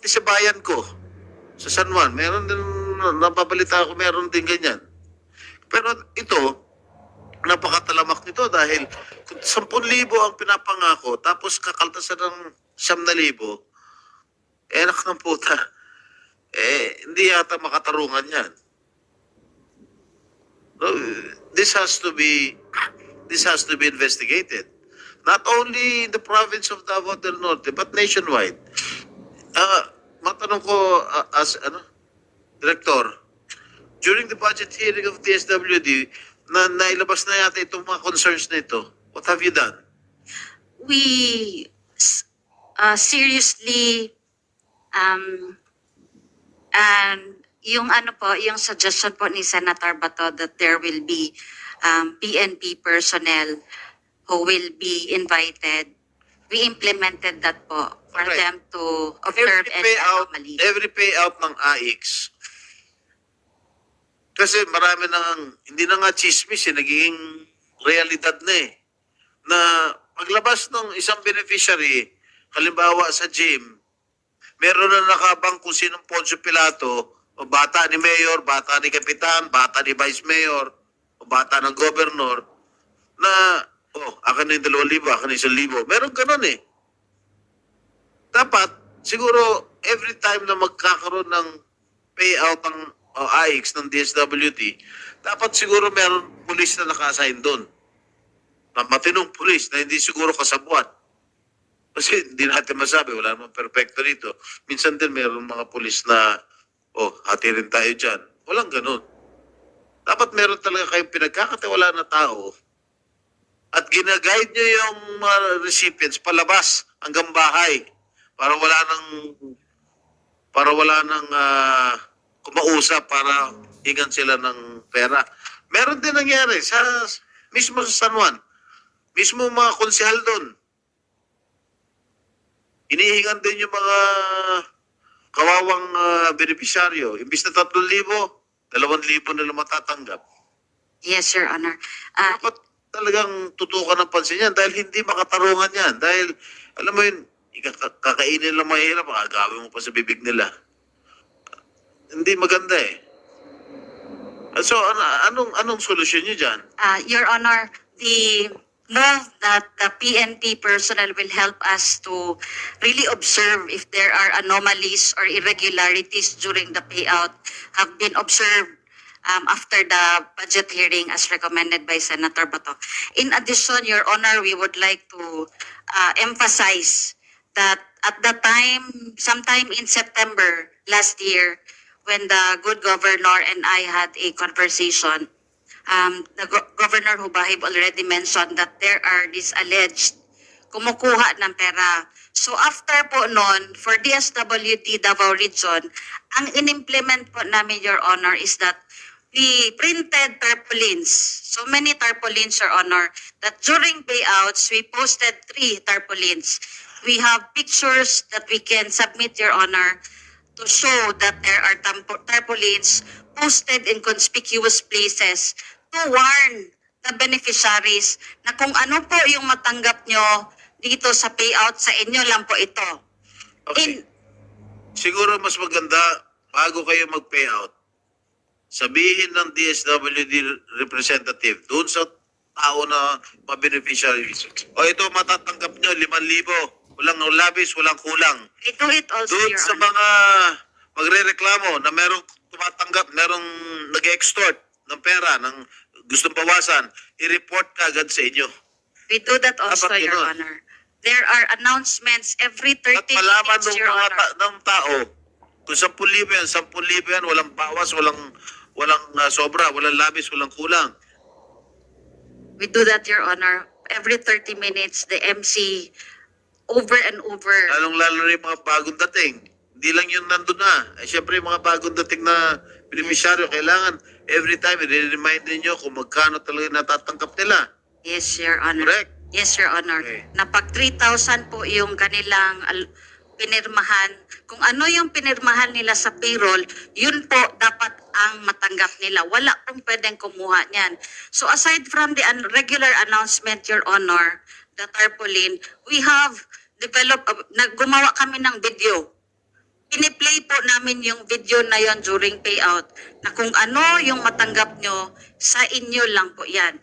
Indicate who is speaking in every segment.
Speaker 1: sa bayan ko, sa San Juan, meron din, napabalita ako, meron din ganyan. Pero ito, napakatalamak nito dahil 10,000 ang pinapangako, tapos kakaltasan ng 9,000, anak ng puta, hindi yata makatarungan yan. No, this has to be investigated. Not only in the province of Davao del Norte, but nationwide. Matanong ko as Director, during the budget hearing of DSWD, nailabas na yata itong mga concerns na ito. What have you done?
Speaker 2: We seriously and yung yung suggestion po ni Senator Bato that there will be PNP personnel who will be invited. We implemented that po for
Speaker 1: Correct.
Speaker 2: them to observe any anomaly.
Speaker 1: Every payout ng AIX, kasi marami nang, hindi na nga chismis, nagiging realidad na na paglabas ng isang beneficiary, halimbawa sa gym, meron na nakabang kung sinong Poncio Pilato, o bata ni Mayor, bata ni Kapitan, bata ni Vice Mayor, o bata ng Governor, na, akin na yung 2,000, akin na yung 1,000. Meron ganun Dapat, siguro, every time na magkakaroon ng payout ng AIX ng DSWD, dapat siguro meron pulis na naka-assign doon. Matinong pulis na hindi siguro kasabuan. Kasi hindi natin masabi, wala namang perfecto dito. Minsan din meron mga pulis na, hati rin tayo dyan. Walang ganun. Dapat meron talaga kayong pinagkakatiwala na tao at ginaguide nyo yung mga recipients palabas hanggang bahay para wala nang kumausap para hingan sila ng pera. Meron din nangyari mismo sa San Juan. Mismo mga konsehal doon. Inihingan din yung mga kawawang benepisyaryo. Imbis na 3,000, 2,000 nila matatanggap.
Speaker 2: Yes, Your Honor.
Speaker 1: Dapat talagang tutukan ng pansin yan dahil hindi makatarungan yan. Dahil, alam mo yun, kakainin lang mahirap, gagawin mo pa sa bibig nila. Hindi maganda So, anong solusyon nyo dyan?
Speaker 2: Your Honor, the law that the PNP personnel will help us to really observe if there are anomalies or irregularities during the payout have been observed after the budget hearing as recommended by Senator Bato. In addition, Your Honor, we would like to emphasize that at the time, sometime in September last year, when the good governor and I had a conversation, the Governor Hubahib already mentioned that there are these alleged kumukuha ng pera. So after po noon, for DSWD Davao Region, ang in-implement po namin, Your Honor, is that we printed tarpaulins. So many tarpaulins, Your Honor, that during payouts, we posted 3 tarpaulins. We have pictures that we can submit, Your Honor, to show that there are tarpaulins posted in conspicuous places to warn the beneficiaries na kung ano po yung matanggap nyo dito sa payout, sa inyo lang po ito.
Speaker 1: Okay. Siguro mas maganda, bago kayo mag-payout, sabihin ng DSWD representative doon sa tao na ma-beneficiaries, ito matatanggap nyo, 5,000. Walang labis, walang kulang.
Speaker 2: We do it also,
Speaker 1: Doon
Speaker 2: Your
Speaker 1: sa
Speaker 2: Honor.
Speaker 1: mga magre-reklamo na merong tumatanggap, merong nag-extort ng pera, ng gustong bawasan, i-report ka agad sa inyo.
Speaker 2: We do that also,
Speaker 1: Dapat
Speaker 2: Your
Speaker 1: ganun.
Speaker 2: Honor. There are announcements every 30
Speaker 1: At malaman
Speaker 2: minutes,
Speaker 1: ng
Speaker 2: Your
Speaker 1: mga
Speaker 2: Honor.
Speaker 1: ng tao, kung 10,000 yan, 10,000 yan, walang bawas, walang sobra, walang labis, walang kulang.
Speaker 2: We do that, Your Honor. Every 30 minutes, the MC over and over.
Speaker 1: Lalong-lalo na yung mga bagong dating. Hindi lang yung nandun na. Siyempre, yung mga bagong dating na beneficiaryo, kailangan every time, i-remind ninyo kung magkano talaga natatanggap nila.
Speaker 2: Yes, Your Honor.
Speaker 1: Correct?
Speaker 2: Yes, Your Honor.
Speaker 1: Okay.
Speaker 2: Na pag 3,000 po yung kanilang pinirmahan, kung ano yung pinirmahan nila sa payroll, yun po dapat ang matanggap nila. Wala pong pwedeng kumuha niyan. So aside from the regular announcement, Your Honor, the tarpaulin, we have developed, gumawa kami ng video. piniplay po namin yung video na yon during payout na kung ano yung matanggap nyo, sa inyo lang po yan.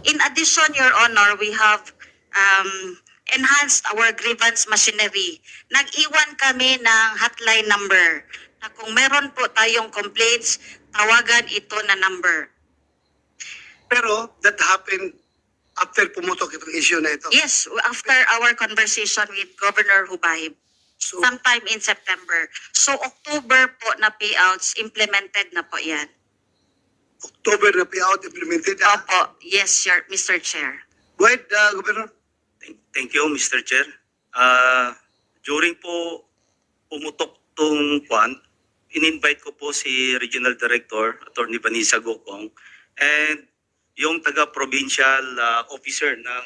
Speaker 2: In addition, Your Honor, we have enhanced our grievance machinery. Nag-iwan kami ng hotline number na kung meron po tayong complaints, tawagan ito na number.
Speaker 3: Pero that happened after pumutok itong issue na ito.
Speaker 2: Yes, after our conversation with Governor Hubay,
Speaker 3: So,
Speaker 2: sometime in September. So, October po na payouts, implemented na po yan.
Speaker 3: October na payout implemented.
Speaker 2: Opo, yes, Mr. Chair.
Speaker 3: Go ahead, Governor.
Speaker 4: Thank you, Mr. Chair. During po pumutok tong kwan, in-invite ko po si Regional Director, Attorney Vanessa Gokong, and yung taga-provincial officer ng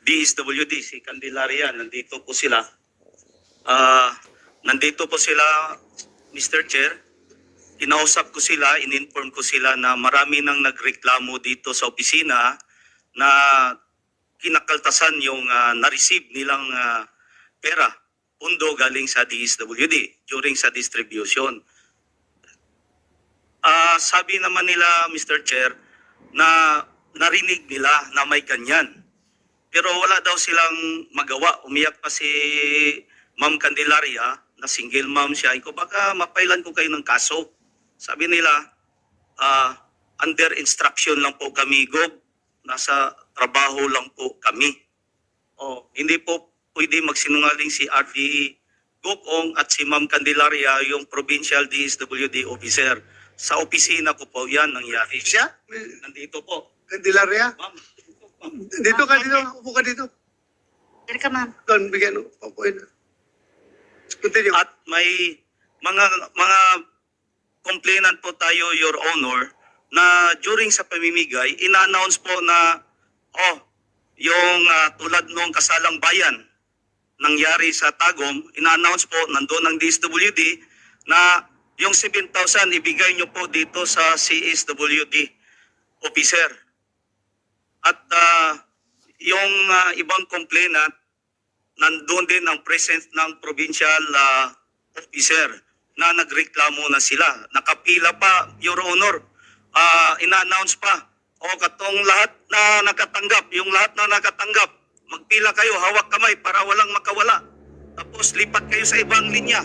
Speaker 4: DSWD, si Candelaria, nandito po sila. Nandito po sila, Mr. Chair. Kinausap ko sila, in-inform ko sila na marami nang nagreklamo dito sa opisina na kinakaltasan yung na-receive nilang pera, pundo galing sa DSWD during sa distribution. Sabi naman nila, Mr. Chair, na narinig nila na may ganyan. Pero wala daw silang magawa. Umiyak pa si Ma'am Candelaria, na single mom siya. Iko, baka mapailan ko kayo ng kaso. Sabi nila, under instruction lang po kami, Gob. Nasa trabaho lang po kami. Hindi po pwede magsinungaling si RD Gokong at si Ma'am Candelaria, yung provincial DSWD officer. Sa opisina ko po yan nangyari.
Speaker 3: Siya?
Speaker 4: Nandito po.
Speaker 3: Candelaria?
Speaker 4: Ma'am,
Speaker 3: Dito ka, dito. Upo ka dito.
Speaker 2: Here ka, ma'am.
Speaker 3: Doon, bigyan. Upuin. Continue.
Speaker 4: At may mga complainant po tayo, Your Honor, na during sa pamimigay, ina-announce po na yung tulad nung kasalang bayan nangyari sa Tagum, ina-announce po nandun ng DSWD na yung 7,000 ibigay nyo po dito sa CSWD officer. At yung ibang complainant, nandun din ang presence ng provincial officer na nagreklamo na sila. Nakapila pa, Your Honor. Ina-announce pa. Katong lahat na nakatanggap, yung lahat na nakatanggap, magpila kayo, hawak kamay para walang makawala. Tapos lipat kayo sa ibang linya.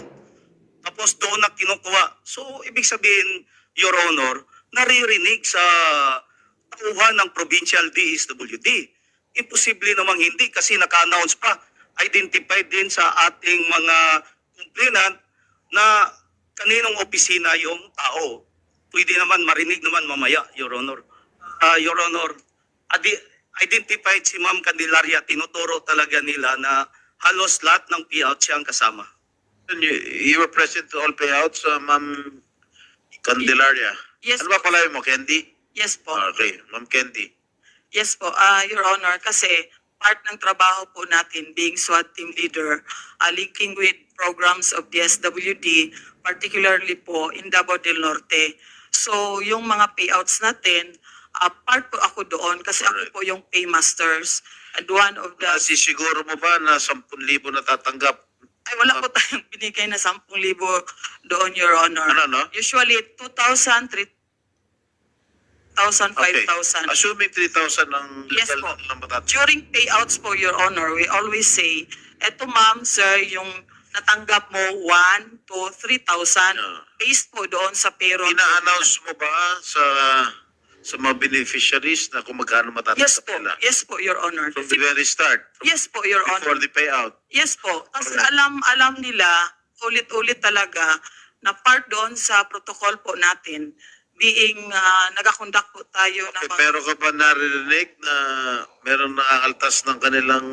Speaker 4: Tapos doon na kinukuha. So, ibig sabihin, Your Honor, naririnig sa tauhan ng provincial DSWD. Imposible namang hindi kasi naka-announce pa. Identified din sa ating mga complainant na kaninong opisina yung tao. Pwede naman marinig naman mamaya, Your Honor. Your Honor, identified si Ma'am Candelaria, tinuturo talaga nila na halos lahat ng payout siyang kasama.
Speaker 1: You were present to all payouts, Ma'am Candelaria.
Speaker 5: Yes
Speaker 1: Ano ba pala mo, Candy?
Speaker 5: Yes po.
Speaker 1: Okay, Ma'am Candy.
Speaker 5: Yes po, Your Honor, kasi part ng trabaho po natin being SWAT team leader, linking with programs of DSWD, particularly po in Davao del Norte. So, yung mga payouts natin, part po ako doon kasi ako po yung paymasters. And one of the...
Speaker 1: Sisiguro mo ba na 10,000 natatanggap?
Speaker 5: Ay, wala po tayong binigay na 10,000 doon, Your Honor.
Speaker 1: Ano?
Speaker 5: Usually, 2,000, 3,000, 5,000.
Speaker 1: Assuming 3,000 ang
Speaker 5: Yes
Speaker 1: legal
Speaker 5: po.
Speaker 1: na matatanggap.
Speaker 5: During payouts po, Your Honor, we always say, eto ma'am, sir, yung natanggap mo 1 to 3,000,
Speaker 1: Yeah.
Speaker 5: based po doon sa payroll.
Speaker 1: Ina-announce mo ba sa mga beneficiaries na kung magkano
Speaker 5: Yes
Speaker 1: matatanggap
Speaker 5: po,
Speaker 1: nila?
Speaker 5: yes po, Your Honor.
Speaker 1: From the very start,
Speaker 5: Yes po, Your
Speaker 1: before
Speaker 5: Honor.
Speaker 1: the payout.
Speaker 5: Yes po. Kasi
Speaker 1: Alright.
Speaker 5: alam nila, ulit-ulit talaga, na part doon sa protocol po natin, being nagakonduct po tayo ng mga...
Speaker 1: Pero ka ba narinig na meron nakakaltas ng kanilang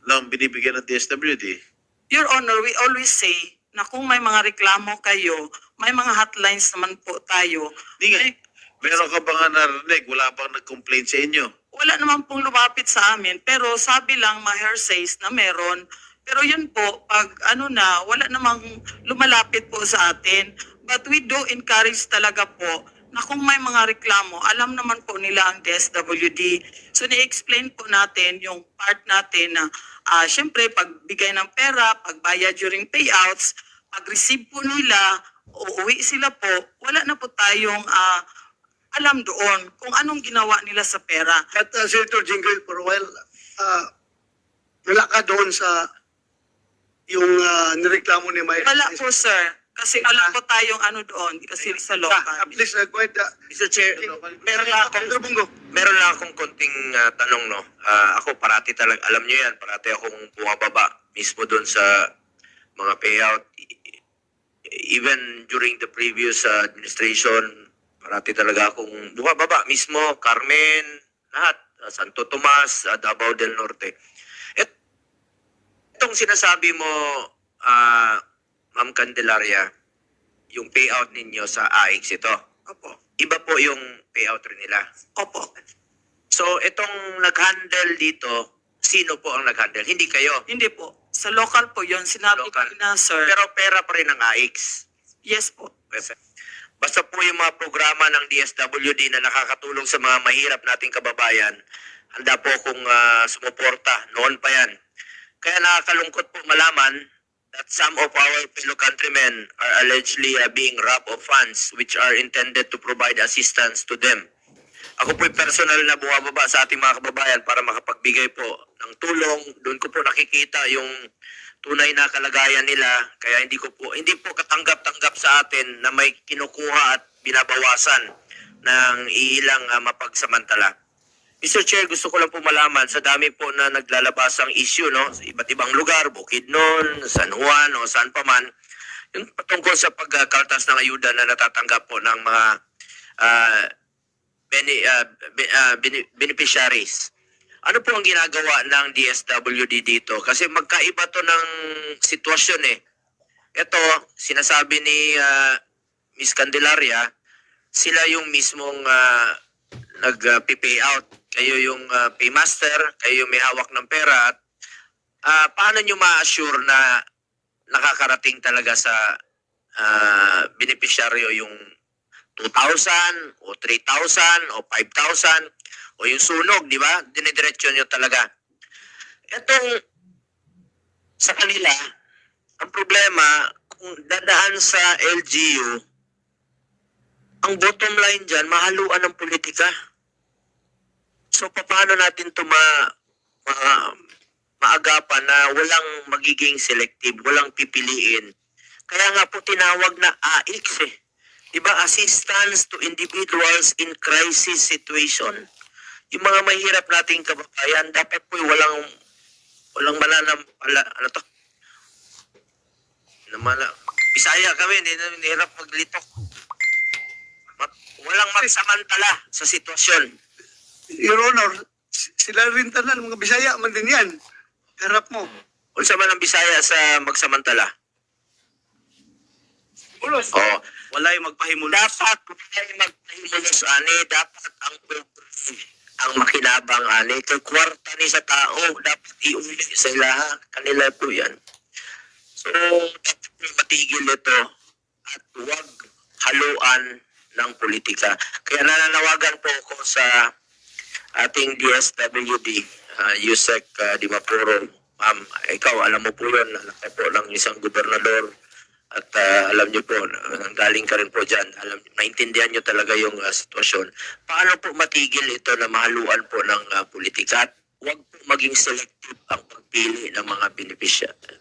Speaker 1: lang binibigyan ng DSWD?
Speaker 5: Your Honor, we always say na kung may mga reklamo kayo, may mga hotlines naman po tayo.
Speaker 1: Di nga.
Speaker 5: May-
Speaker 1: Meron ka ba nga narinig? Wala bang nag-complain sa inyo?
Speaker 5: Wala naman pong lumapit sa amin, pero sabi lang ma-hearsays na meron. Pero yun po, pag wala namang lumalapit po sa atin. But we do encourage talaga po na kung may mga reklamo, alam naman po nila ang DSWD. So ni-explain po natin yung part natin na syempre pagbigay ng pera, pagbayad during payouts, pag-receive po nila, uuwi sila po, wala na po tayong alam doon kung anong ginawa nila sa pera.
Speaker 3: At Senator Jinggoy, for a while, wala ka doon sa yung nireklamo ni Maya.
Speaker 5: Wala po, sir. Kasi wala po tayong ano doon, kasi sa local.
Speaker 3: Please, go ahead.
Speaker 6: Mr. Chair, meron lang akong konting tanong, no. Ako parati talaga, alam niyo yan, parati akong bumababa mismo doon sa mga payout. Even during the previous administration, parati talaga akong bumababa mismo, Carmen, lahat, Santo Tomas, Davao del Norte. Itong sinasabi mo, Ma'am Candelaria, yung payout ninyo sa AIX ito.
Speaker 5: Opo.
Speaker 6: Iba po yung payout rin nila.
Speaker 5: Opo.
Speaker 6: So, itong nag-handle dito, sino po ang nag-handle? Hindi kayo.
Speaker 5: Hindi po. Sa local po yon sinabi ko
Speaker 6: Local.
Speaker 5: na, sir.
Speaker 6: Pero pera pa rin ng AIX.
Speaker 5: Yes po.
Speaker 6: Basta po yung mga programa ng DSWD na nakakatulong sa mga mahirap nating kababayan, handa po akong sumuporta. Noon pa yan. Kaya nakakalungkot po malaman that some of our fellow countrymen are allegedly being robbed of funds which are intended to provide assistance to them. Ako po'y personal na bumababa sa ating mga kababayan para makapagbigay po ng tulong. Doon ko po nakikita yung tunay na kalagayan nila. Kaya hindi po katanggap-tanggap sa atin na may kinukuha at binabawasan ng ilang mapagsamantala. Mr. Chair, gusto ko lang po malaman sa dami po na naglalabas ang issue, no, sa iba't ibang lugar, Bukidnon, San Juan o saan pa man, yung patungkol sa pagkaltas ng ayuda na natatanggap po ng mga beneficiaries. Ano po ang ginagawa ng DSWD dito? Kasi magkaiba to ng sitwasyon eh. Ito, sinasabi ni Ms. Candelaria, sila yung mismong nag-pay out. Kayo yung paymaster, kayo yung may hawak ng pera. Paano nyo ma-assure na nakakarating talaga sa beneficiaryo yung 2,000 o 3,000 o 5,000 o yung sunog, di ba? Dinidiretso nyo talaga. Itong sa kanila, ang problema, kung dadaan sa LGU, ang bottom line dyan, mahaluan ng politika. So, paano natin ito maagapan na walang magiging selective, walang pipiliin? Kaya nga po tinawag na AIX eh. Diba? Assistance to Individuals in Crisis Situation. Yung mga mahirap nating kababayan, dapat po walang ano to? Bisaya kami, hindi hirap maglitok. Walang magsamantala sa sitwasyon.
Speaker 3: Your Honor, sila rin tanan, mga Bisaya man din yan. Harap mo.
Speaker 6: Unsa man ang Bisaya sa magsamantala?
Speaker 3: Ulos.
Speaker 6: Oh,
Speaker 4: Walay magpahimulos.
Speaker 6: dapat magpahimulos ani, dapat ang pobre ang makinabang ani, kay kwarta ni sa tao, dapat iuli sa ilaha, kanila po yan. So, dapat matigil ito at huwag haluan ng politika. Kaya nananawagan po ako sa ating DSWD, Yusek Dimapuro. Ma'am, ikaw, alam mo po yun, anak po ng isang gobernador at alam niyo po, galing ka rin po dyan, naintindihan niyo talaga yung sitwasyon. Paano po matigil ito na mahaluan po ng politika at huwag po maging selective ang pagpili ng mga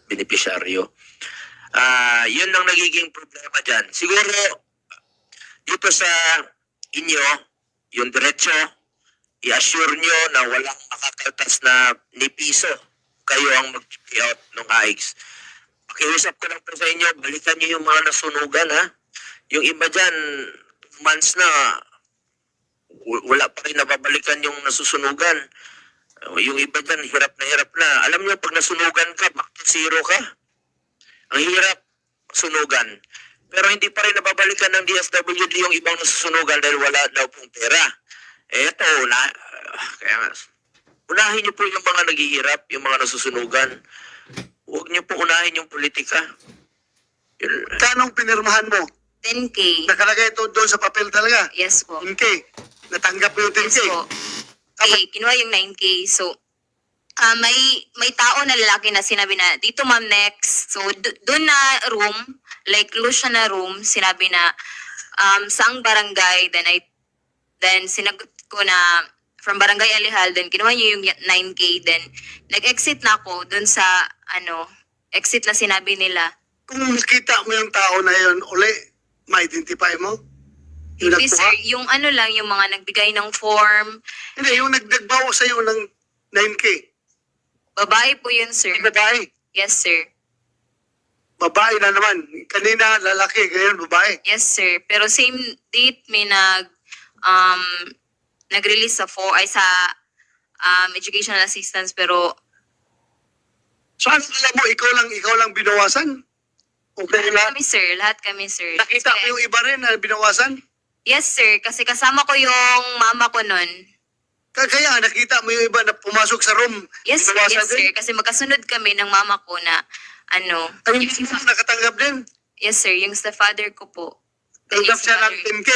Speaker 6: beneficiaryo. Yun ang nagiging problema dyan. Siguro, dito sa inyo, yung diretso, i-assure nyo na walang makakaltas na ni piso kayo ang mag-pay out ng AIX. Pakiusap ko lang po sa inyo, balikan nyo yung mga nasunugan, ha? Yung iba dyan, 2 months na, wala pa rin nababalikan yung nasusunugan. Yung iba dyan, hirap na. Alam nyo, pag nasunugan ka, back to zero ka. Ang hirap, sunugan. Pero hindi pa rin nababalikan ng DSWD yung ibang nasusunugan dahil wala daw pong pera. Eto, kaya nga, unahin niyo po yung mga naghihirap, yung mga nasusunugan. Huwag niyo po unahin yung politika.
Speaker 3: Kanong pinirmahan mo?
Speaker 2: 10K.
Speaker 3: Nakalagay ito doon sa papel talaga.
Speaker 2: Yes po.
Speaker 3: 10K. Natanggap mo yung 10K.
Speaker 2: Yes po. Kinuha yung 9K. So, may tao na lalaki na sinabi na, dito ma'am next. So, doon na room,
Speaker 7: like close siya na room, sinabi na saang barangay, then sinagot ko na from Barangay Alihal, then kinuha niya yung 9K, then nag-exit na ako dun sa exit na sinabi nila.
Speaker 3: Kung nakita mo yung tao na yun, uli, ma-identify mo? Yung
Speaker 7: Hindi sir,
Speaker 3: nagkuha?
Speaker 7: yung lang, yung mga nagbigay ng form,
Speaker 3: Hindi, yung nagbawa sa'yo ng 9K.
Speaker 7: babae po yun sir.
Speaker 3: Babae.
Speaker 7: Yes sir.
Speaker 3: Babae na naman. Kanina, lalaki. Ngayon, babae.
Speaker 7: Yes sir. Pero same date may nag-release sa educational assistance, pero
Speaker 3: So, ano alam mo, ikaw lang binawasan? Okay na?
Speaker 7: lahat kami sir.
Speaker 3: Nakita mo yung iba rin na binawasan?
Speaker 7: Yes sir, kasi kasama ko yung mama ko nun.
Speaker 3: Kaya nakita mo yung iba na pumasok sa room.
Speaker 7: Yes sir,
Speaker 3: binawasan
Speaker 7: yes sir,
Speaker 3: din?
Speaker 7: kasi magkasunod kami ng mama ko na
Speaker 3: Ay, nakatanggap din.
Speaker 7: yes sir, yung stepfather ko po. Then
Speaker 3: Tanggap
Speaker 7: yung
Speaker 3: siya ng
Speaker 7: stepfather-
Speaker 3: 10K,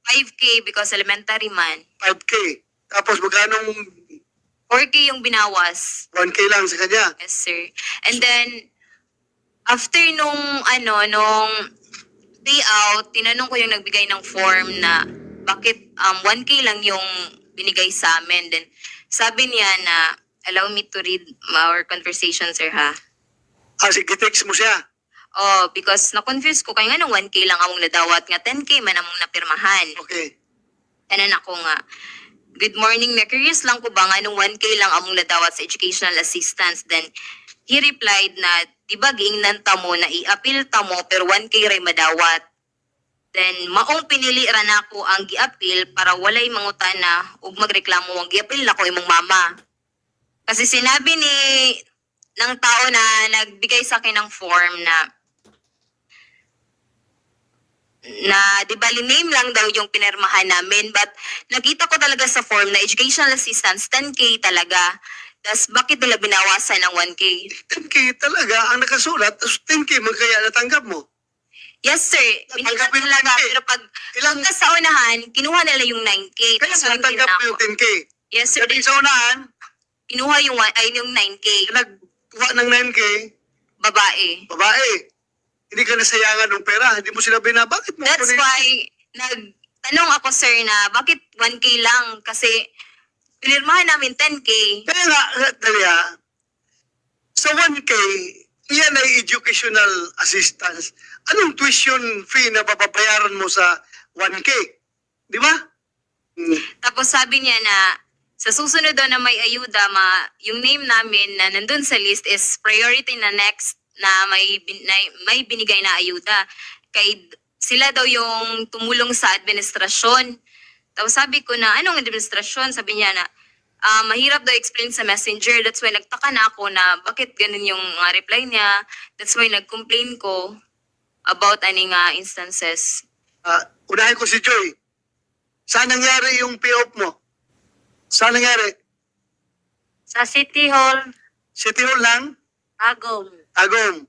Speaker 7: 5K because elementary man.
Speaker 3: 5K. Tapos magkano
Speaker 7: 4K yung binawas.
Speaker 3: 1K lang sa kanya.
Speaker 7: Yes, sir. And then, after nung payout, tinanong ko yung nagbigay ng form na bakit 1K lang yung binigay sa amin. Then, sabi niya na, allow me to read our conversation, sir, ha?
Speaker 3: Sige, text mo siya.
Speaker 7: Oh, because na-confuse ko, kaya nga nung 1K lang among nadawat, nga 10K man among napirmahan.
Speaker 3: Okay.
Speaker 7: Tanan ako nga, good morning, na curious lang ko ba nga nung 1K lang among nadawat sa educational assistance. Then, he replied na, di ba giingnan ta mo na i-appeal ta mo pero 1K ray madawat. Then, maong pinili ra nako ang gi-appeal para walay mangutana ug magreklamo ang gi-appeal nako imong mama. Kasi sinabi ng tao na nagbigay sa akin ng form na di ba name lang daw yung pinirmahan namin, but nakita ko talaga sa form na educational assistance 10K talaga. Tas bakit nila binawasan ng 1K?
Speaker 3: 10K talaga ang nakasulat. Tapos 10K man kaya natanggap mo.
Speaker 7: Yes sir, binigyan
Speaker 3: Tanggapin mo
Speaker 7: talaga,
Speaker 3: 10K.
Speaker 7: pero pag
Speaker 3: Ilang,
Speaker 7: pagka sa unahan, kinuha nila yung 9K.
Speaker 3: kaya
Speaker 7: tas
Speaker 3: nga
Speaker 7: 1K
Speaker 3: natanggap
Speaker 7: na
Speaker 3: mo yung
Speaker 7: ako.
Speaker 3: 10K.
Speaker 7: Yes sir,
Speaker 3: Sabi sa unahan,
Speaker 7: kinuha yung 9K,
Speaker 3: nagkuha ng 9K,
Speaker 7: babae.
Speaker 3: babae. Hindi ka nasayangan ng pera. Hindi mo sinabi na, bakit mo
Speaker 7: That's
Speaker 3: kunin-
Speaker 7: why, nagtanong ako sir na bakit 1K lang? Kasi pinirmahan namin 10K.
Speaker 3: Kaya nga, Dalia, sa 1K, yan ay educational assistance. Anong tuition fee na papabayaran mo sa 1K? Di ba?
Speaker 7: Tapos sabi niya na sa susunod daw na may ayuda, yung name namin na nandun sa list is priority na next na may binigay na ayuda. Kay sila daw yung tumulong sa administrasyon. Tapos sabi ko na, anong administrasyon? Sabi niya na, mahirap daw explain sa messenger. That's why nagtaka na ako na bakit ganun yung reply niya. That's why nag-complain ko about aning instances.
Speaker 3: Unahin ko si Joy. Saan nangyari yung pay-off mo? Saan nangyari?
Speaker 2: Sa City Hall,
Speaker 3: City Hall lang?
Speaker 2: Agom,
Speaker 3: Agong.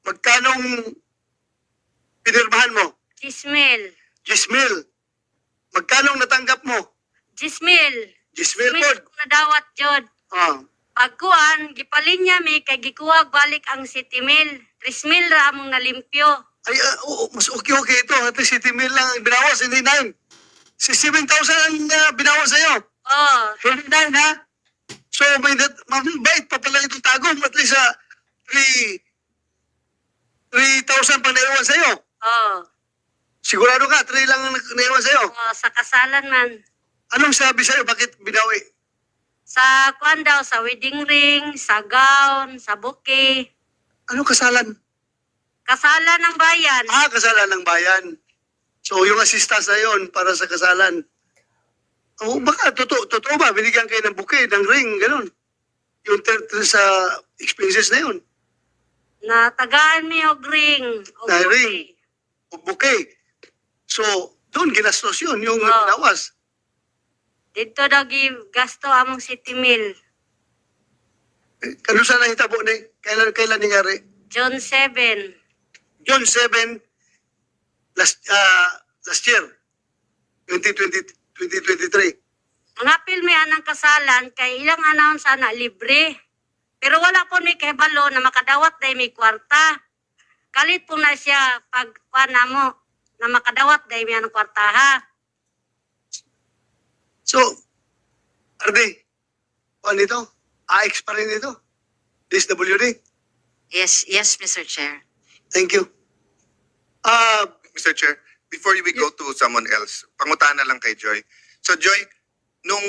Speaker 3: Magkanong pinirmahan mo?
Speaker 2: Gismil,
Speaker 3: 10,000. Magkanong natanggap mo?
Speaker 2: Gismil,
Speaker 3: 10,000 po.
Speaker 2: nadawat jod.
Speaker 3: Ah.
Speaker 2: Pagkuan, gipalinya mi kay gikuwag balik ang City Mill. 3,000 ra among nalimpyo.
Speaker 3: Ay, oo, mas okay ito. At least 70,000 lang ang binawas, hindi 9. 7,000 ang binawas sa'yo.
Speaker 2: Oh,
Speaker 3: 29 ha? So, mabait pa pala itong tagong. At least 3,000 pang naiwan sa'yo.
Speaker 2: oh,
Speaker 3: Sigurado ka, 3 lang ang naiwan sa'yo.
Speaker 2: oh, sa kasalan man.
Speaker 3: Anong sabi sa'yo? Bakit binawi?
Speaker 2: Sa kuan daw, sa wedding ring, sa gown, sa bouquet.
Speaker 3: Anong kasalan?
Speaker 2: Kasalan ng bayan.
Speaker 3: Kasalan ng bayan. So, yung assistance na yun para sa kasalan. O baka, totoo ba? Binigyan kayo ng bouquet, ng ring, ganun. Yung sa expenses na yun.
Speaker 2: Natagaan mi og ring. Og
Speaker 3: Na
Speaker 2: bouquet.
Speaker 3: ring. O bouquet. So, doon ginastos yun, yung
Speaker 2: Oo.
Speaker 3: binawas.
Speaker 2: Dito daw gasto among City Mill.
Speaker 3: Ano saan nahitabo na kailan nangyari?
Speaker 2: June 7.
Speaker 3: June 7, last year, 2023.
Speaker 2: Ang apil mi anang kasalan kay ilang announce ana libre. Pero wala po may kahibalo na makadawat day may kwarta.
Speaker 8: kalit po na siya pag na mo na makadawat dahil yan ang kwartaha.
Speaker 3: So, Ardi, ano ito? AX pa rin ito? DSWD?
Speaker 2: Yes, Mr. Chair.
Speaker 3: Thank you.
Speaker 9: Mr. Chair, before we go to someone else, pangutaan na lang kay Joy. So Joy, nung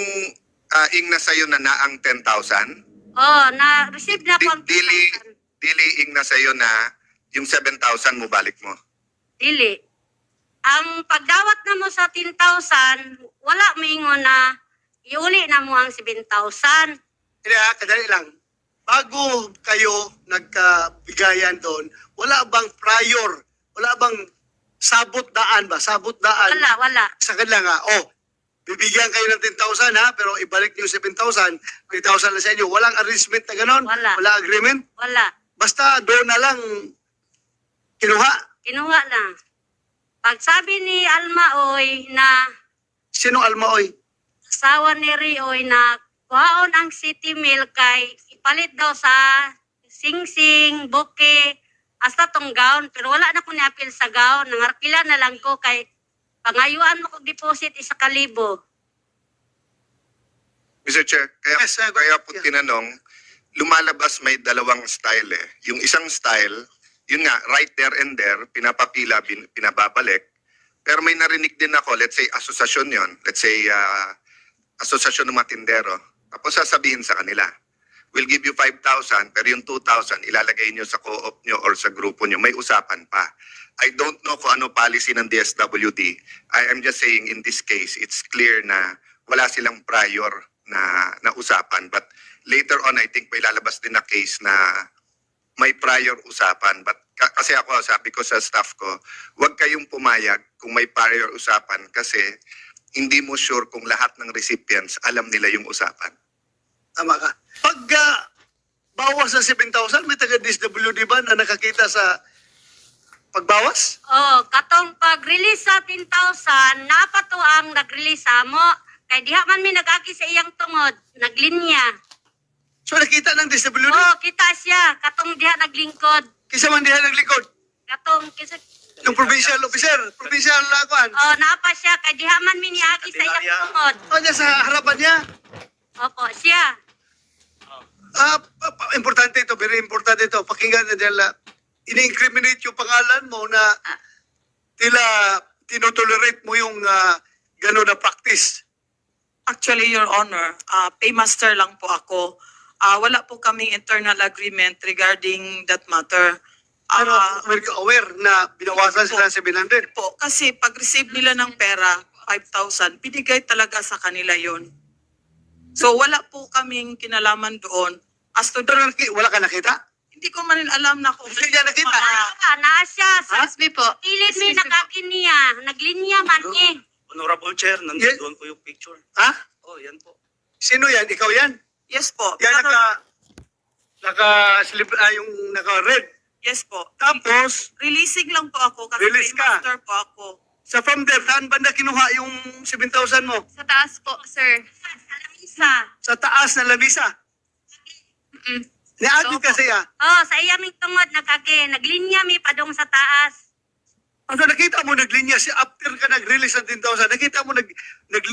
Speaker 9: ing na sa'yo na ang 10,000,
Speaker 8: Oh, na-receive na po ang
Speaker 9: dili
Speaker 8: 10,000.
Speaker 9: ing na sa'yo na yung 7,000 mo balik mo.
Speaker 8: Dili. Ang pagdawat na mo sa 10,000, wala mingon na iuli na mo ang 7,000.
Speaker 3: Hindi kadali lang. Bago kayo nagkabigayan doon, wala bang prior? Wala bang sabot daan ba? Sabot daan?
Speaker 8: Wala.
Speaker 3: Sa kanila nga, bibigyan kayo ng 10,000 ha, pero ibalik niyo 7,000, 3,000 na sa inyo. Walang arrangement na gano'n?
Speaker 8: Wala.
Speaker 3: Wala agreement?
Speaker 8: Wala.
Speaker 3: Basta doon na lang kinuha.
Speaker 8: Kinuha na. Pag sabi ni Almaoy na
Speaker 3: Sino Almaoy?
Speaker 8: asawa ni Rioy na kuhaon ang City Mill kay ipalit daw sa singsing, buke, hasta tong gown. Pero wala na ko ni-appeal sa gown. Nangarkila na lang ko kay pangayuan mo kong deposit 1,000.
Speaker 9: Mr. Chair,
Speaker 3: Yes, go
Speaker 9: kaya
Speaker 3: ahead.
Speaker 9: po tinanong, lumalabas may dalawang style eh. Yung isang style, yun nga, right there and there, pinapapila, pinababalik. Pero may narinig din ako, let's say asosasyon yon, let's say asosasyon ng mga tindero. Tapos sasabihin sa kanila, we'll give you 5,000, pero yung 2,000 ilalagay nyo sa co-op nyo or sa grupo nyo. May usapan pa. I don't know kung ano policy ng DSWD. I am just saying in this case, it's clear na wala silang prior na usapan. But later on, I think may lalabas din na case na may prior usapan. But kasi ako, sabi ko sa staff ko, huwag kayong pumayag kung may prior usapan kasi hindi mo sure kung lahat ng recipients alam nila yung usapan.
Speaker 3: Tama ka. Pag bawas sa 7,000, may taga-DSWD ba na nakakita sa pagbawas?
Speaker 8: Oh, katong pag-release sa 10,000, napato ang nag-release mo. Kay diha man mi nag-aki sa iyang tungod, naglinya.
Speaker 3: So nakita ng DSWD?
Speaker 8: Oh, kita siya, katong diha naglingkod.
Speaker 3: Kisa man diha naglikod?
Speaker 8: Katong kisa
Speaker 3: Yung provincial officer, provincial lakuan.
Speaker 8: Oh, napa siya kay diha man mi niaki sa iyang tungod.
Speaker 3: O niya sa harapan niya.
Speaker 8: Opo, siya.
Speaker 3: Importante ito, very importante ito. Pakinggan na dahil ini-incriminate yung pangalan mo na tila tinotolerate mo yung gano'n na practice.
Speaker 5: Actually, Your Honor, paymaster lang po ako. Wala po kaming internal agreement regarding that matter.
Speaker 3: Pero were you aware na binawasan sila ng 700?
Speaker 5: Po, kasi pag-receive nila ng pera, 5,000, binigay talaga sa kanila yon. So wala po kaming kinalaman doon. As to
Speaker 3: Pero wala ka nakita?
Speaker 5: hindi ko man rin alam na kung
Speaker 3: Hindi niya nakita.
Speaker 8: Naa siya sa
Speaker 7: Excuse me po.
Speaker 8: pilit mi nakaki niya, naglinya man ni.
Speaker 4: Honorable Chair,
Speaker 3: Yeah.
Speaker 4: nandun po yung picture.
Speaker 3: Ha?
Speaker 4: Oh, yan po.
Speaker 3: Sino yan? Ikaw yan?
Speaker 5: Yes po.
Speaker 3: Yan
Speaker 5: Pero-
Speaker 3: yung naka-red.
Speaker 5: Yes po.
Speaker 3: Tapos,
Speaker 5: Releasing lang po ako kasi
Speaker 3: Release ka?
Speaker 5: paymaster po ako.
Speaker 3: sa from there, saan banda kinuha yung 7,000 mo?
Speaker 7: Sa taas po, sir.
Speaker 8: Sa
Speaker 3: Sa taas na lamisa. Niagid
Speaker 7: So,
Speaker 3: kasi
Speaker 8: Oh, sa iya mi tungod nakaki, naglinya mi padong sa taas.
Speaker 3: Ano nakita mo naglinya si after ka nag-release ng 10,000, nakita mo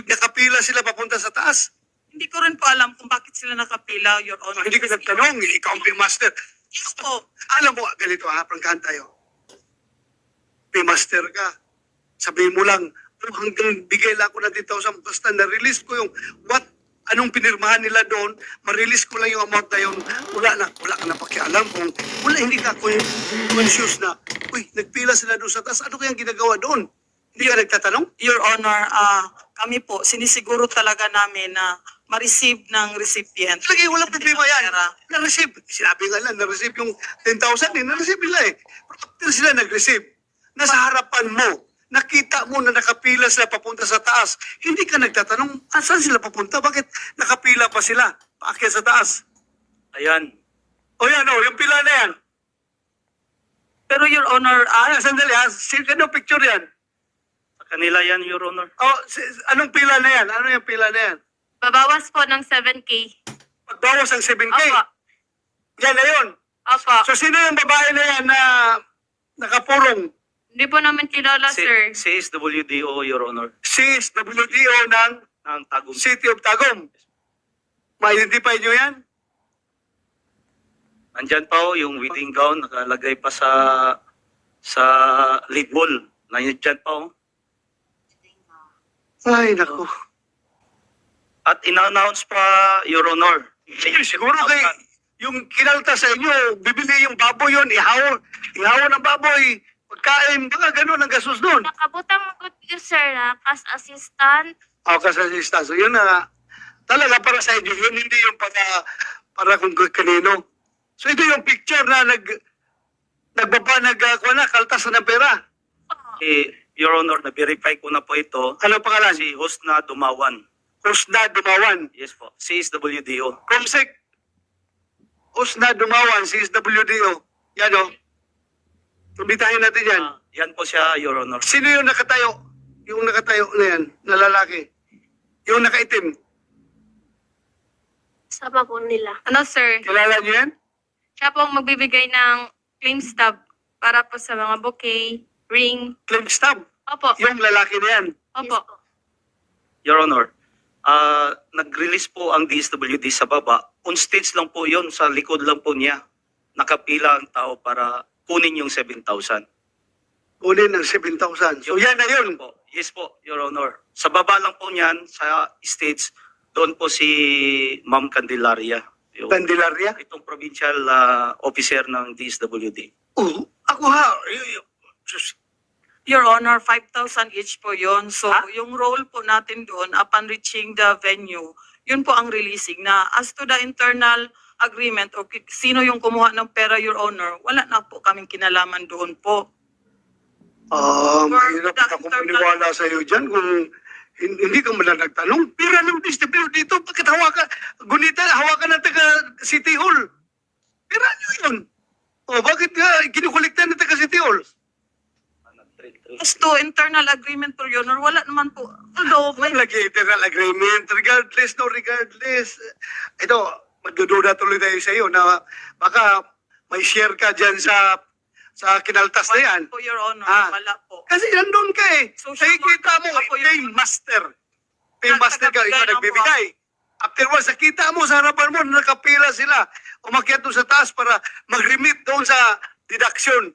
Speaker 3: nakapila sila papunta sa taas.
Speaker 5: Hindi ko rin po alam kung bakit sila nakapila, Your Honor.
Speaker 3: Hindi ko nagtanong, ikaw ang paymaster.
Speaker 5: Yes po.
Speaker 3: Alam mo, ganito prangkahan tayo. Paymaster ka. Sabihin mo lang, hanggang bigay lang ako ng 10,000, basta na-release ko yung anong pinirmahan nila doon, ma-release ko lang yung amount na yun, wala ka na pakialam kung hindi ka conscious na, nagpila sila doon sa taas, ano kayang ginagawa doon? Hindi ka nagtatanong?
Speaker 5: Your Honor, kami po, sinisiguro talaga namin na ma-receive ng recipient.
Speaker 3: Lagi, walang problema yan.
Speaker 5: Pera.
Speaker 3: Na-receive. Sinabi nga lang, na-receive yung 10,000 na-receive nila eh. Pero after sila nag-receive, nasa harapan mo, nakita mo na nakapila sila papunta sa taas. Hindi ka nagtatanong, saan sila papunta? Bakit nakapila pa sila? Paakyat sa taas.
Speaker 4: Ayan.
Speaker 3: O yan yung pila na yan.
Speaker 5: Pero Your Honor,
Speaker 3: Sandali anong picture yan?
Speaker 4: Sa kanila yan, Your Honor.
Speaker 3: Anong pila na yan? Ano yung pila na yan?
Speaker 7: Babawas po ng 7K.
Speaker 3: Pagbawas ang 7K.
Speaker 7: Opo.
Speaker 3: Yan na yun.
Speaker 7: Opo.
Speaker 3: So sino yung babae na yan na nakapurong.
Speaker 5: Hindi po namin kilala, sir.
Speaker 4: CSWDO, Your Honor,
Speaker 3: CSWDO ng
Speaker 4: ng Tagum.
Speaker 3: City of Tagum. Ma-identify nyo yan?
Speaker 4: Andyan pa ho, yung wedding gown, nakalagay pa sa lead wall. Nandiyan pa ho.
Speaker 3: Ay, naku.
Speaker 4: At ina-announce pa, Your Honor.
Speaker 3: Siguro kay yung kinalta sa inyo, bibili yung baboy yun, ihaw ng baboy, pagkain, baka gano'n ang gastos doon.
Speaker 8: Nakabutang good you, sir, na as assistant.
Speaker 3: O, kasasista. So, yun na, talaga para sa inyo, yun hindi yung para kung kanino. So, ito yung picture na kaltas na ng pera.
Speaker 4: Your Honor, na-verify ko na po ito.
Speaker 3: Ano pangalan?
Speaker 4: Si Husna Dumawan.
Speaker 3: Husna Dumawan.
Speaker 4: Yes po, CSWDO.
Speaker 3: Comsec. Husna Dumawan, CSWDO. Yan o. Tumbitahin natin yan.
Speaker 4: Yan po siya, Your Honor.
Speaker 3: Sino yung nakatayo? Yung nakatayo na yan, na lalaki. Yung nakaitim.
Speaker 8: Sama po nila.
Speaker 5: Ano, sir?
Speaker 3: Kilala niyo yan?
Speaker 5: Siya po ang magbibigay ng claim stub para po sa mga bouquet, ring.
Speaker 3: Claim stab.
Speaker 5: Opo.
Speaker 3: Yung lalaki na yan.
Speaker 5: Opo.
Speaker 4: Your Honor, nag-release po ang DSWD sa baba. On stage lang po yon, sa likod lang po niya. Nakapila ang tao para kunin yung 7,000.
Speaker 3: Kunin ng 7,000. So yan na yun.
Speaker 4: Po. Yes po, Your Honor. Sa baba lang po niyan, sa stage, doon po si Ma'am Candelaria. Yung,
Speaker 3: Candelaria?
Speaker 4: itong provincial officer ng DSWD.
Speaker 3: Oh, ako ha. Diyos.
Speaker 5: Your Honor, 5,000 each po yon. So, yung role po natin doon, upon reaching the venue, yun po ang releasing na. As to the internal agreement o sino yung kumuha ng pera, Your Honor, wala na po kaming kinalaman doon po.
Speaker 3: Mahirap ako maniwala sa iyo dyan kung hindi ka man lang nagtanong. Pira ng distributor dito, bakit hawakan ng taga City Hall? Pira nyo yun. O, bakit kinukulikta ng taga City Hall?
Speaker 5: As to internal agreement po, Your Honor, wala naman po. Although,
Speaker 3: May lagi internal agreement, regardless. Ito, magdududa tuloy tayo sa iyo na baka may share ka dyan sa kinaltas na yan.
Speaker 5: po, Your Honor,
Speaker 3: Ah.
Speaker 5: wala po.
Speaker 3: Kasi nandun ka eh.
Speaker 5: So,
Speaker 3: Nakikita mo,
Speaker 5: ako yung-
Speaker 3: paymaster. Paymaster ka, ikaw
Speaker 5: Nagbigay lang po
Speaker 3: nagbibigay. Afterwards, nakita mo sa harapan mo, nakapila sila. Umakyat doon sa taas para mag-remit doon sa deduction.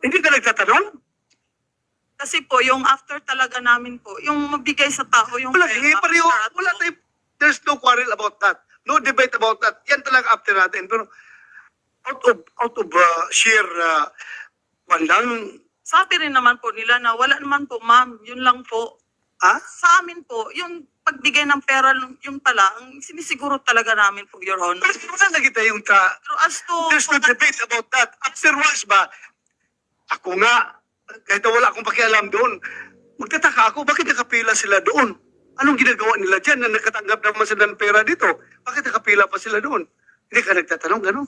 Speaker 3: Hindi ka nagtatanong?
Speaker 5: Kasi po, yung after talaga namin po, yung mabigay sa tao, yung
Speaker 3: Wala,
Speaker 5: pera,
Speaker 3: pareho.
Speaker 5: after,
Speaker 3: Wala tayo. There's no quarrel about that. No debate about that. Yan talaga after natin. Pero out of sheer lang.
Speaker 5: Sabi rin naman po nila na wala naman po, ma'am, yun lang po.
Speaker 3: Ha?
Speaker 5: Sa amin po, yung pagbigay ng pera, yung pala, ang sinisiguro talaga namin po, Your Honor.
Speaker 3: Pero wala na kita yung
Speaker 5: Pero as to,
Speaker 3: there's no debate about that. Afterwards ba, ako nga, kahit na wala akong pakialam doon, magtataka ako, bakit nakapila sila doon? Anong ginagawa nila dyan na nakatanggap naman sila ng pera dito? Bakit nakapila pa sila doon? Hindi ka nagtatanong, gano'n?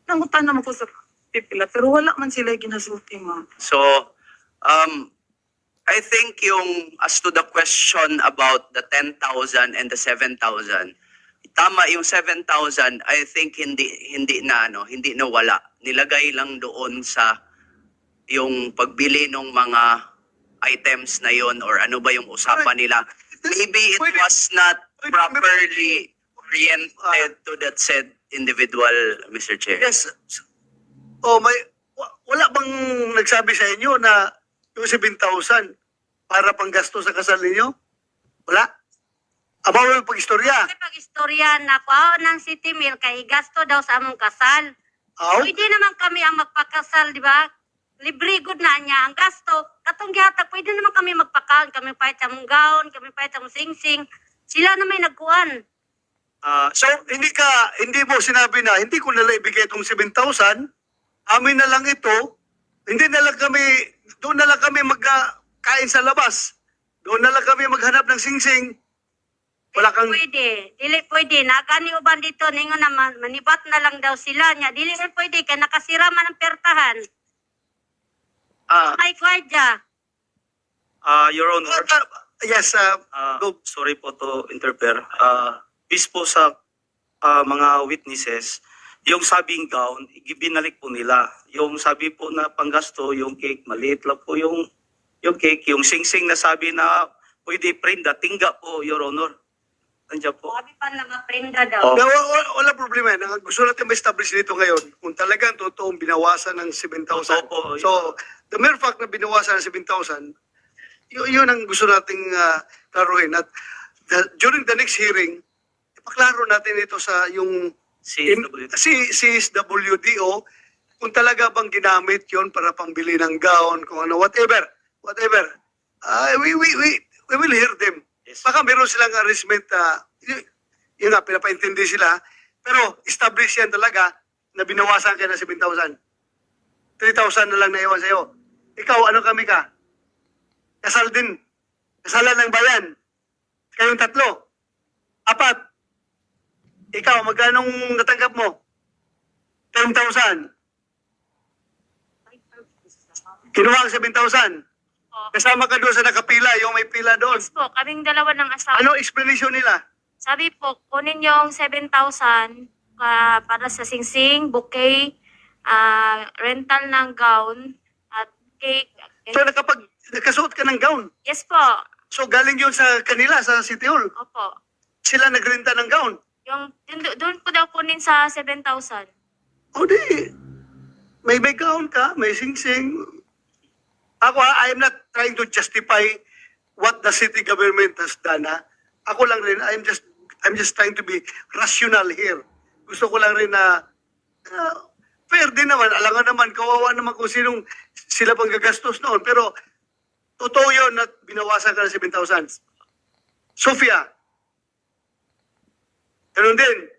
Speaker 5: nangutan naman ko sa pipila, pero wala man sila ginasuti, ma'am.
Speaker 6: So, I think yung as to the question about the 10,000 and the 7,000, tama yung 7,000, I think hindi na wala. Nilagay lang doon sa yung pagbili ng mga items na yon or ano ba yung usapan nila. Maybe it was not properly oriented to that said individual, Mr. Chair.
Speaker 3: Yes. Wala bang nagsabi sa inyo na yung 7,000 para pang gasto sa kasal ninyo? Wala? Aba mo pag-istorya.
Speaker 8: Kasi pag-istorya na kuha ng City Mill kay gasto daw sa among kasal.
Speaker 3: Aw?
Speaker 8: Pwede naman kami ang magpakasal, di ba? Libre good na niya ang gasto. Katong gihatag, pwede naman kami magpakaon. Kami pahit sa mong gown, kami pahit sa mong sing-sing. Sila na may nagkuhan.
Speaker 3: So, hindi mo sinabi na, hindi ko nila ibigay itong 7,000, amin na lang ito, doon na lang kami magkain sa labas. Doon na lang kami maghanap ng sing-sing. Wala kang...
Speaker 8: Pwede. Dili pwede. Nagani uban dito, ningon naman, manibat na lang daw sila niya. Dili rin pwede, kaya nakasira man ang pertahan. May kwadya.
Speaker 4: Your Honor,
Speaker 3: Yes,
Speaker 4: sorry po to interfere. Based po sa mga witnesses, yung sabing gown, binalik po nila. Yung sabi po na panggasto, yung cake, maliit lang po yung cake. Yung sing-sing na sabi na pwede prenda, tingga po, Your Honor. Nandiyan po.
Speaker 8: Sabi pa na maprinda daw.
Speaker 4: Oh.
Speaker 3: Wala problema. Ang gusto natin ma-establish dito ngayon, kung talagang totoong binawasan ng 7,000.
Speaker 4: Opo.
Speaker 3: So, the mere fact na binawasan ng 7,000, yun ang gusto nating klaruhin. At during the next hearing, ipaklaro natin ito sa yung CSWDO, kung talaga bang ginamit yon para pambili ng gown, kung ano, whatever. We will hear them.
Speaker 4: Yes.
Speaker 3: Baka meron silang arrangement, yun nga, pinapaintindi sila, pero establish yan talaga na binawasan kayo ng 7,000. 3,000 na lang naiwan sa'yo. Ikaw, ano kami ka? Kasal din. Kasalan ng bayan. Kayong 3. 4. Ikaw, magkanong natanggap mo? 10,000. Kinuha ang 7,000. Kasama ka doon sa nakapila, yung may pila doon.
Speaker 10: Yes po, kaming dalawa ng asawa.
Speaker 3: Ano explanation nila?
Speaker 10: Sabi po, kunin yung 7,000 para sa singsing, bouquet, rental ng gown, at cake.
Speaker 3: So nakasuot ka ng gown.
Speaker 10: Yes po,
Speaker 3: So galing yun sa kanila, sa City Hall.
Speaker 10: opo.
Speaker 3: Sila nagrenta ng gown.
Speaker 10: Yung, doon po daw kunin sa 7,000.
Speaker 3: O di, may gown ka, may sing-sing. Ako, I am not trying to justify what the city government has done. Ha? Ako lang rin, I'm just trying to be rational here. Gusto ko lang rin na fair din naman. Alam nga naman, kawawa naman kung sinong sila pang gagastos noon. Pero totoo yun na binawasan ka ng 7,000. Sofia, ganun din.